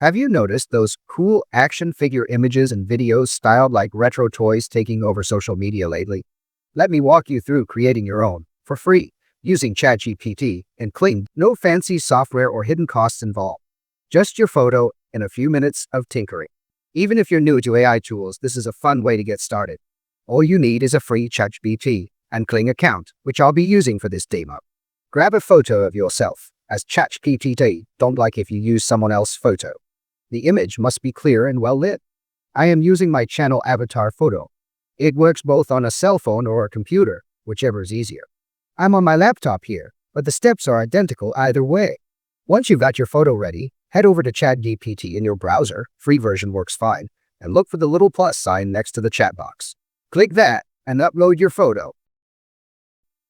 Have you noticed those cool action figure images and videos styled like retro toys taking over social media lately? Let me walk you through creating your own for free using ChatGPT and Kling. No fancy software or hidden costs involved. Just your photo and a few minutes of tinkering. Even if you're new to AI tools, this is a fun way to get started. All you need is a free ChatGPT and Kling account, which I'll be using for this demo. Grab a photo of yourself, as ChatGPT don't like if you use someone else's photo. The image must be clear and well lit. I am using my channel avatar photo. It works both on a cell phone or a computer, whichever is easier. I'm on my laptop here, but the steps are identical either way. Once you've got your photo ready, head over to ChatGPT in your browser, free version works fine, and look for the little plus sign next to the chat box. Click that and upload your photo.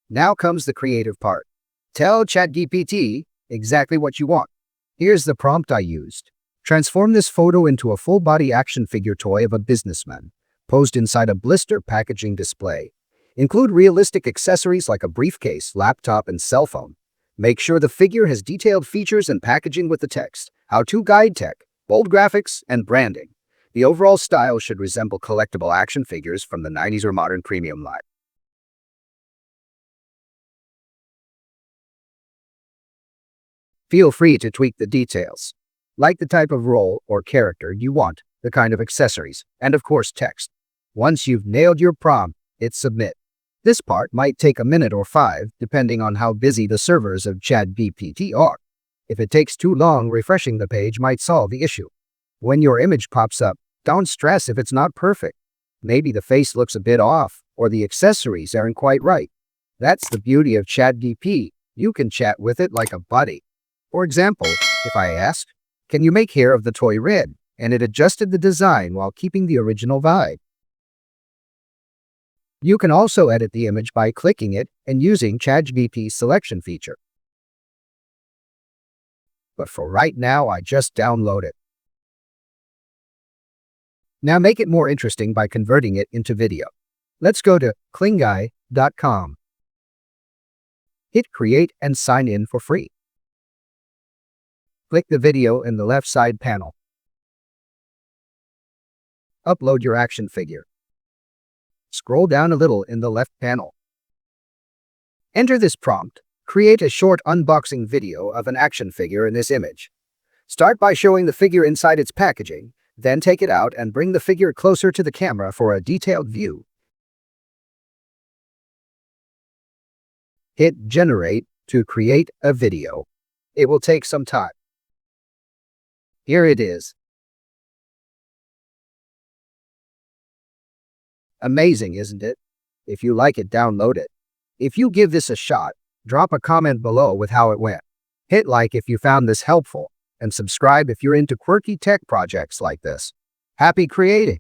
Now comes the creative part. Tell ChatGPT exactly what you want. Here's the prompt I used. Transform this photo into a full-body action figure toy of a businessman, posed inside a blister packaging display. Include realistic accessories like a briefcase, laptop, and cell phone. Make sure the figure has detailed features and packaging with the text, how-to guide tech, bold graphics, and branding. The overall style should resemble collectible action figures from the 90s or modern premium line. Feel free to tweak the details, like the type of role or character you want, the kind of accessories, and of course text. Once you've nailed your prompt, hit submit. This part might take a minute or 5, depending on how busy the servers of ChatGPT are. If it takes too long, refreshing the page might solve the issue. When your image pops up, don't stress if it's not perfect. Maybe the face looks a bit off, or the accessories aren't quite right. That's the beauty of ChatGPT. You can chat with it like a buddy. For example, if I asked, "Can you make hair of the toy red?" and it adjusted the design while keeping the original vibe. You can also edit the image by clicking it and using ChatGPT's selection feature. But for right now, I just download it. Now make it more interesting by converting it into video. Let's go to KlingAI.com. Hit create and sign in for free. Click the video in the left side panel. Upload your action figure. Scroll down a little in the left panel. Enter this prompt. Create a short unboxing video of an action figure in this image. Start by showing the figure inside its packaging, then take it out and bring the figure closer to the camera for a detailed view. Hit generate to create a video. It will take some time. Here it is. Amazing, isn't it? If you like it, download it. If you give this a shot, drop a comment below with how it went. Hit like if you found this helpful, and subscribe if you're into quirky tech projects like this. Happy creating!